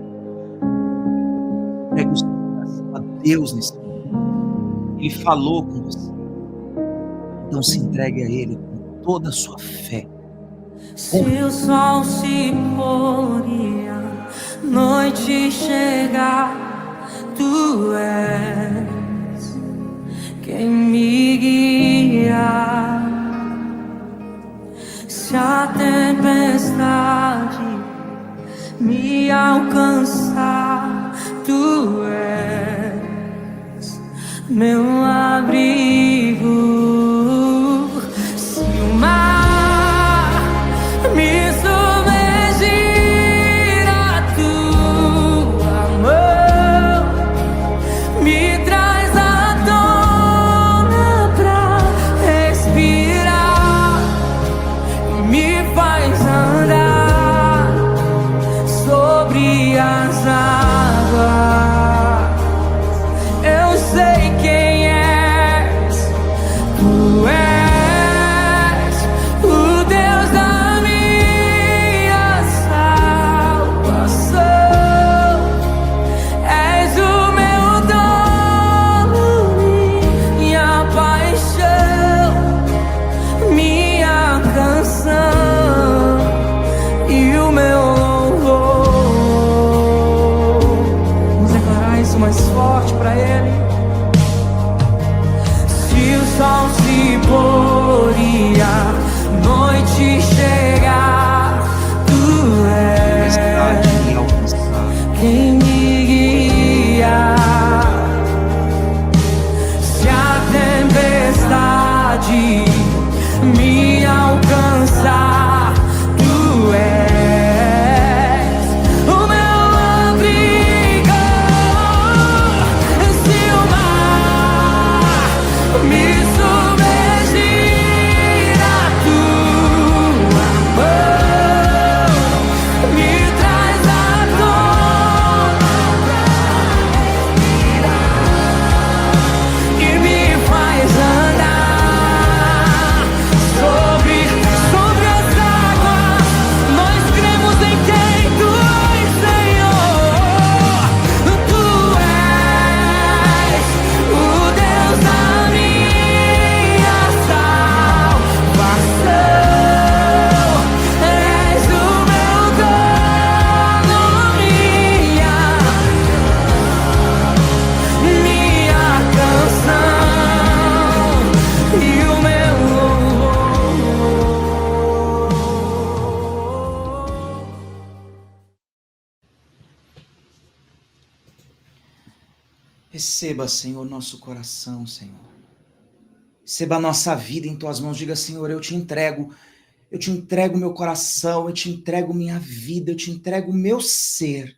Pegue o seu coração a Deus nesse momento. Ele falou com você. Então se entregue a Ele com toda a sua fé. Se o sol se pôr e a noite chegar, tu és quem me guia. Se a tempestade me alcançar, tu és meu abrigo. Se o mar me submergir, a tua mão me traz à tona pra respirar e me faz andar sobre as águas. Eu sei quem és, tu és o Deus da minha salvação. És o meu dono, minha paixão, minha canção e o meu louvor. Vamos declarar isso mais forte para Ele. Se o sol se pôr e a noite chegar, tu Tempestade és me alcançar. quem me guia. Se a tempestade me alcançar, tu és o meu abrigo. Se o mar me submergir, a tua mão me traz à tona e me faz andar sobre as águas. Nós cremos em quem tu és, Senhor. Tu és o Deus da minha salvação. És o meu dono, minha canção e o meu louvor. Receba, Senhor, nosso coração, Senhor. Receba a nossa vida em tuas mãos. Diga, Senhor, eu te entrego meu coração, eu te entrego minha vida, eu te entrego o meu ser.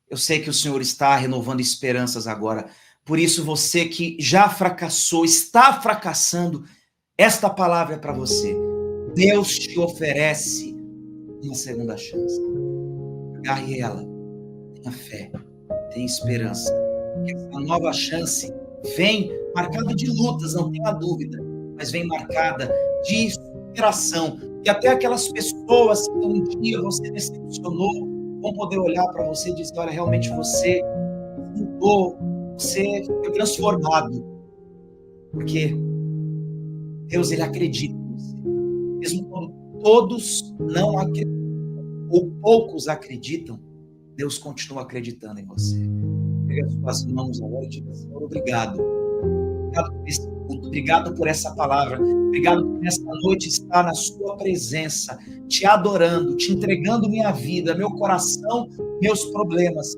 Eu sei que o Senhor está renovando esperanças agora. Por isso, você que já fracassou, está fracassando, esta palavra é para você. Deus te oferece uma segunda chance. Agarre ela. Tenha fé. Tenha esperança. Que essa nova chance vem marcada de lutas, não tenha dúvida, mas vem marcada de superação. E até aquelas pessoas que um dia você decepcionou vão poder olhar para você e dizer: olha, realmente você mudou, você foi transformado. Porque Deus, Ele acredita em você. Mesmo quando todos não acreditam, ou poucos acreditam, Deus continua acreditando em você. Pega as suas mãos agora e diga: Senhor, obrigado. Obrigado por esse culto, obrigado por essa palavra, obrigado por essa noite estar na sua presença, te adorando, te entregando minha vida, meu coração, meus problemas.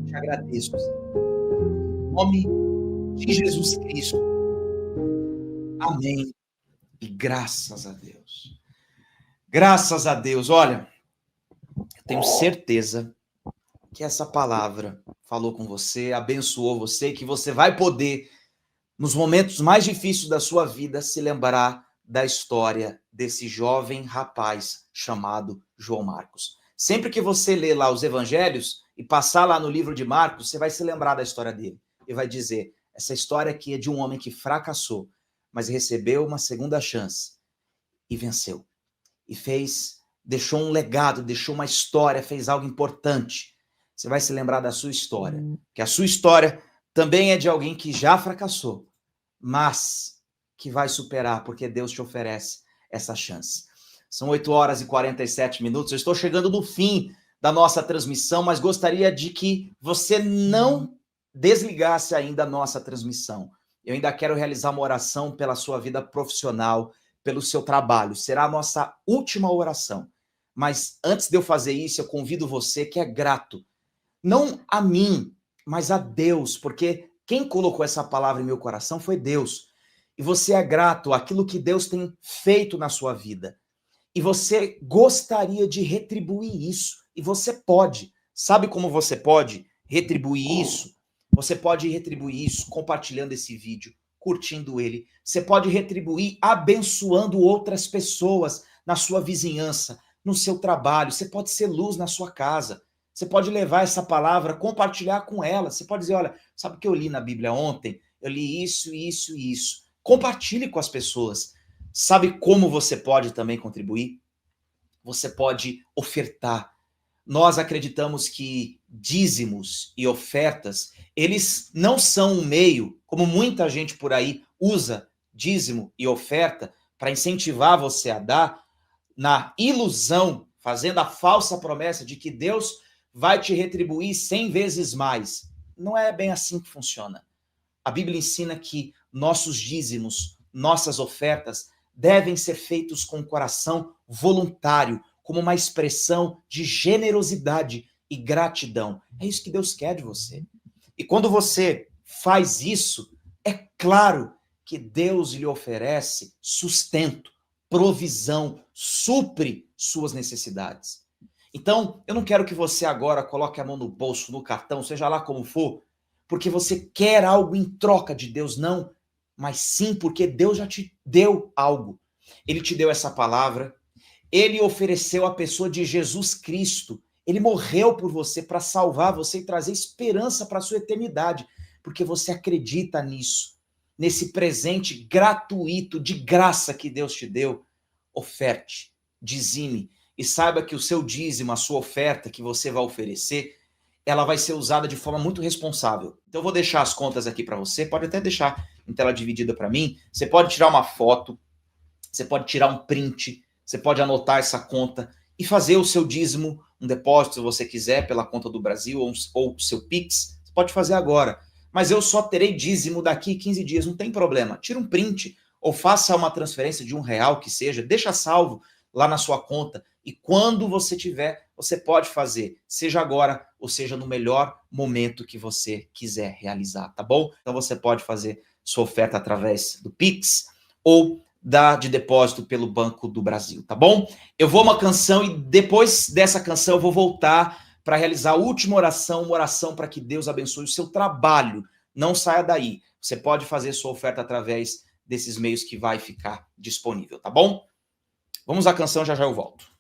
Te agradeço, Senhor. Em nome de Jesus Cristo. Amém. E graças a Deus. Graças a Deus. Olha, eu tenho certeza que essa palavra falou com você, abençoou você, que você vai poder nos momentos mais difíceis da sua vida, se lembrar da história desse jovem rapaz chamado João Marcos. Sempre que você ler lá os evangelhos e passar lá no livro de Marcos, você vai se lembrar da história dele e vai dizer, essa história aqui é de um homem que fracassou, mas recebeu uma segunda chance e venceu. E deixou um legado, deixou uma história, fez algo importante. Você vai se lembrar da sua história, que a sua história também é de alguém que já fracassou, mas que vai superar, porque Deus te oferece essa chance. São 8h47. Eu estou chegando no fim da nossa transmissão, mas gostaria de que você não desligasse ainda a nossa transmissão. Eu ainda quero realizar uma oração pela sua vida profissional, pelo seu trabalho. Será a nossa última oração. Mas antes de eu fazer isso, eu convido você que é grato, não a mim, mas a Deus, porque quem colocou essa palavra em meu coração foi Deus. E você é grato àquilo que Deus tem feito na sua vida. E você gostaria de retribuir isso. E você pode. Sabe como você pode retribuir isso? Você pode retribuir isso compartilhando esse vídeo, curtindo ele. Você pode retribuir abençoando outras pessoas na sua vizinhança, no seu trabalho. Você pode ser luz na sua casa. Você pode levar essa palavra, compartilhar com ela. Você pode dizer, olha, sabe o que eu li na Bíblia ontem? Eu li isso, isso e isso. Compartilhe com as pessoas. Sabe como você pode também contribuir? Você pode ofertar. Nós acreditamos que dízimos e ofertas, eles não são um meio, como muita gente por aí usa dízimo e oferta para incentivar você a dar, na ilusão, fazendo a falsa promessa de que Deus vai te retribuir 100 vezes mais. Não é bem assim que funciona. A Bíblia ensina que nossos dízimos, nossas ofertas, devem ser feitos com o coração voluntário, como uma expressão de generosidade e gratidão. É isso que Deus quer de você. E quando você faz isso, é claro que Deus lhe oferece sustento, provisão, supre suas necessidades. Então, eu não quero que você agora coloque a mão no bolso, no cartão, seja lá como for, porque você quer algo em troca de Deus, não, mas sim porque Deus já te deu algo. Ele te deu essa palavra, ele ofereceu a pessoa de Jesus Cristo, ele morreu por você para salvar você e trazer esperança para a sua eternidade, porque você acredita nisso, nesse presente gratuito, de graça que Deus te deu. Oferte, dizime, e saiba que o seu dízimo, a sua oferta que você vai oferecer, ela vai ser usada de forma muito responsável. Então eu vou deixar as contas aqui para você, pode até deixar em tela dividida para mim, você pode tirar uma foto, você pode tirar um print, você pode anotar essa conta e fazer o seu dízimo, um depósito, se você quiser, pela conta do Brasil ou seu Pix, você pode fazer agora. Mas eu só terei dízimo daqui 15 dias, não tem problema. Tira um print ou faça uma transferência de R$1 que seja, deixa salvo lá na sua conta e quando você tiver, você pode fazer, seja agora ou seja no melhor momento que você quiser realizar, tá bom? Então você pode fazer sua oferta através do Pix ou de depósito pelo Banco do Brasil, tá bom? Eu vou uma canção e depois dessa canção eu vou voltar para realizar a última oração, uma oração para que Deus abençoe o seu trabalho. Não saia daí. Você pode fazer sua oferta através desses meios que vai ficar disponível, tá bom? Vamos à canção, já já eu volto.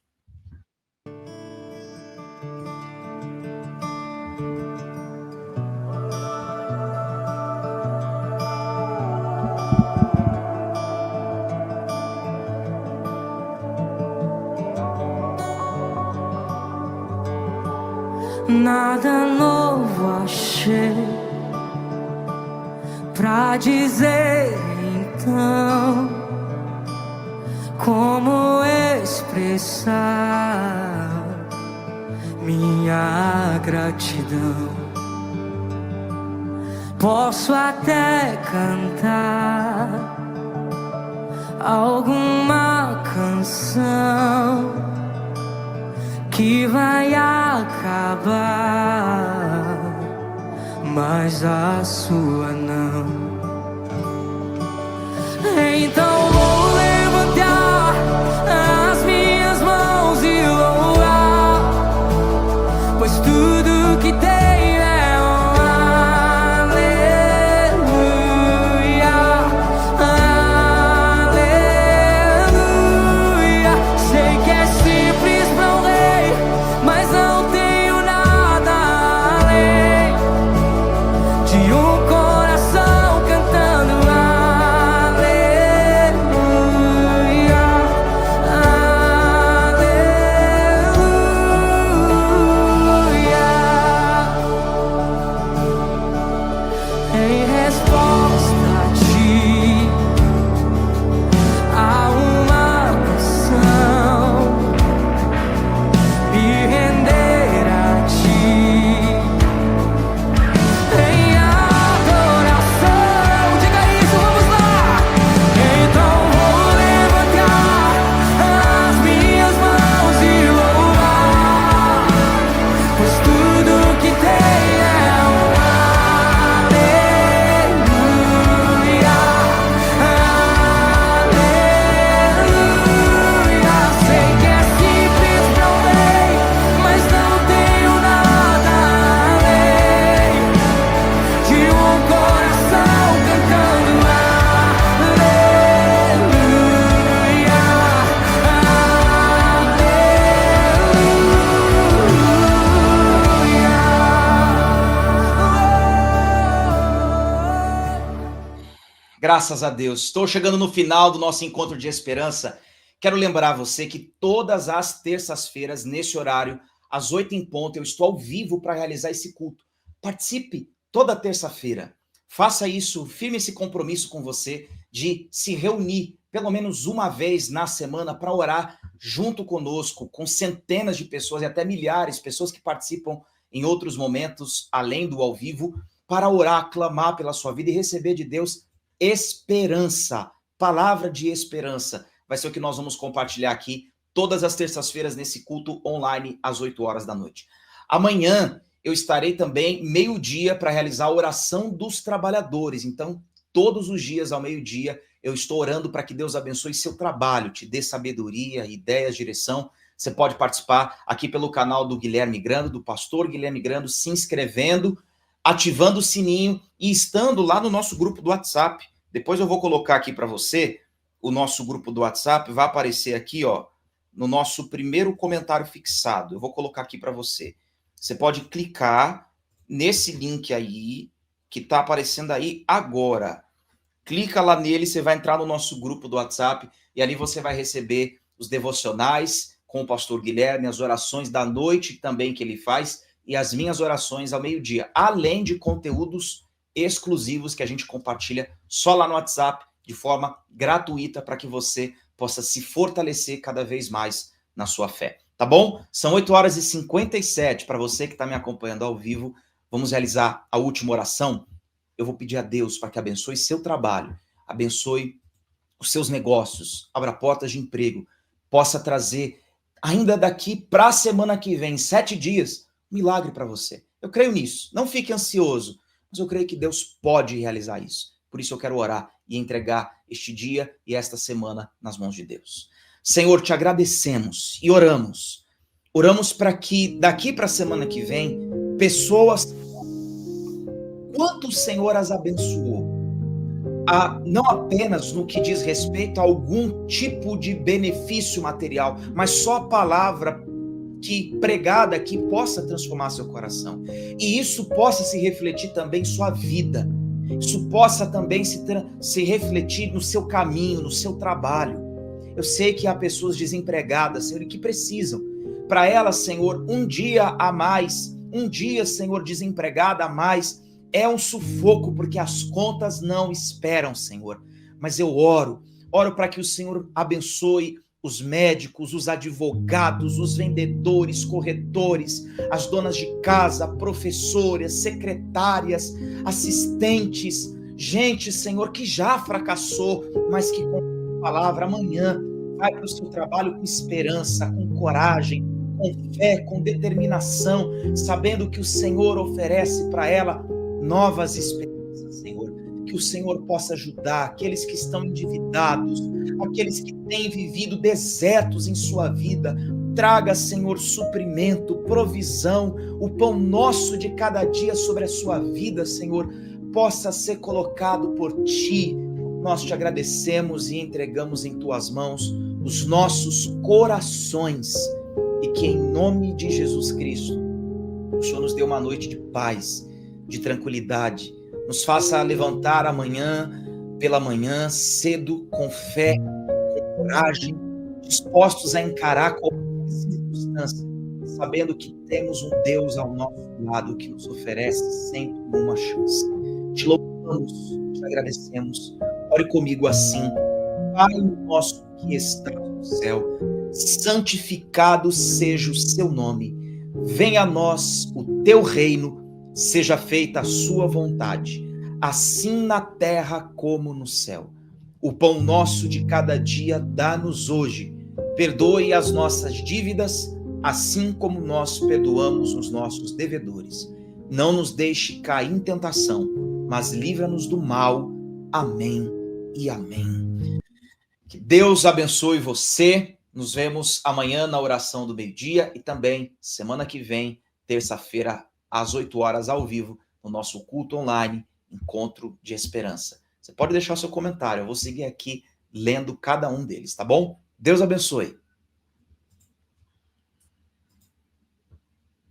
Nada novo achei pra dizer então, como expressar minha gratidão. Posso até cantar alguma canção que vai acabar, mas a sua não. Então vou levantar as minhas mãos e louvar, pois tudo que tem é um aleluia. Graças a Deus. Estou chegando no final do nosso encontro de esperança. Quero lembrar você que todas as terças-feiras, nesse horário, às 8 em ponto, eu estou ao vivo para realizar esse culto. Participe toda terça-feira. Faça isso, firme esse compromisso com você de se reunir pelo menos uma vez na semana para orar junto conosco, com centenas de pessoas e até milhares de pessoas que participam em outros momentos, além do ao vivo, para orar, clamar pela sua vida e receber de Deus esperança, palavra de esperança. Vai ser o que nós vamos compartilhar aqui todas as terças-feiras nesse culto online às 8 horas da noite. Amanhã eu estarei também meio-dia para realizar a oração dos trabalhadores. Então, todos os dias ao meio-dia eu estou orando para que Deus abençoe seu trabalho, te dê sabedoria, ideias, direção. Você pode participar aqui pelo canal do Guilherme Grando, do pastor Guilherme Grando, se inscrevendo, ativando o sininho e estando lá no nosso grupo do WhatsApp. Depois eu vou colocar aqui para você o nosso grupo do WhatsApp, vai aparecer aqui, ó, no nosso primeiro comentário fixado. Eu vou colocar aqui para você. Você pode clicar nesse link aí, que está aparecendo aí agora. Clica lá nele, você vai entrar no nosso grupo do WhatsApp e ali você vai receber os devocionais com o pastor Guilherme, as orações da noite também que ele faz e as minhas orações ao meio-dia, além de conteúdos exclusivos que a gente compartilha só lá no WhatsApp de forma gratuita para que você possa se fortalecer cada vez mais na sua fé. Tá bom? São 8h57 para você que está me acompanhando ao vivo. Vamos realizar a última oração. Eu vou pedir a Deus para que abençoe seu trabalho, abençoe os seus negócios, abra portas de emprego, possa trazer ainda daqui para a semana que vem, 7 dias, um milagre para você. Eu creio nisso. Não fique ansioso, mas eu creio que Deus pode realizar isso. Por isso eu quero orar e entregar este dia e esta semana nas mãos de Deus. Senhor, te agradecemos e oramos. Oramos para que daqui para a semana que vem, pessoas... Quanto o Senhor as abençoou, não apenas no que diz respeito a algum tipo de benefício material, mas só a palavra que pregada aqui possa transformar seu coração. E isso possa se refletir também em sua vida. Isso possa também se refletir no seu caminho, no seu trabalho. Eu sei que há pessoas desempregadas, Senhor, e que precisam. Para elas, Senhor, um dia a mais, um dia, Senhor, desempregada a mais, é um sufoco, porque as contas não esperam, Senhor. Mas eu oro para que o Senhor abençoe os médicos, os advogados, os vendedores, corretores, as donas de casa, professoras, secretárias, assistentes, gente, Senhor, que já fracassou, mas que com a palavra amanhã vai para o seu trabalho com esperança, com coragem, com fé, com determinação, sabendo que o Senhor oferece para ela novas esperanças, Senhor. Que o Senhor possa ajudar aqueles que estão endividados, aqueles que têm vivido desertos em sua vida. Traga, Senhor, suprimento, provisão, o pão nosso de cada dia sobre a sua vida, Senhor, possa ser colocado por Ti. Nós te agradecemos e entregamos em Tuas mãos os nossos corações e que em nome de Jesus Cristo, o Senhor nos dê uma noite de paz, de tranquilidade, nos faça levantar amanhã, pela manhã, cedo, com fé, com coragem, dispostos a encarar qualquer circunstância, sabendo que temos um Deus ao nosso lado que nos oferece sempre uma chance. Te louvamos, te agradecemos. Ore comigo assim: Pai nosso que estás no céu, santificado seja o seu nome. Venha a nós o teu reino, seja feita a sua vontade, assim na terra como no céu. O pão nosso de cada dia dá-nos hoje. Perdoe as nossas dívidas, assim como nós perdoamos os nossos devedores. Não nos deixe cair em tentação, mas livra-nos do mal. Amém e amém. Que Deus abençoe você. Nos vemos amanhã na oração do meio-dia e também semana que vem, terça-feira, às 8 horas ao vivo, no nosso culto online, Encontro de Esperança. Você pode deixar seu comentário, eu vou seguir aqui lendo cada um deles, tá bom? Deus abençoe.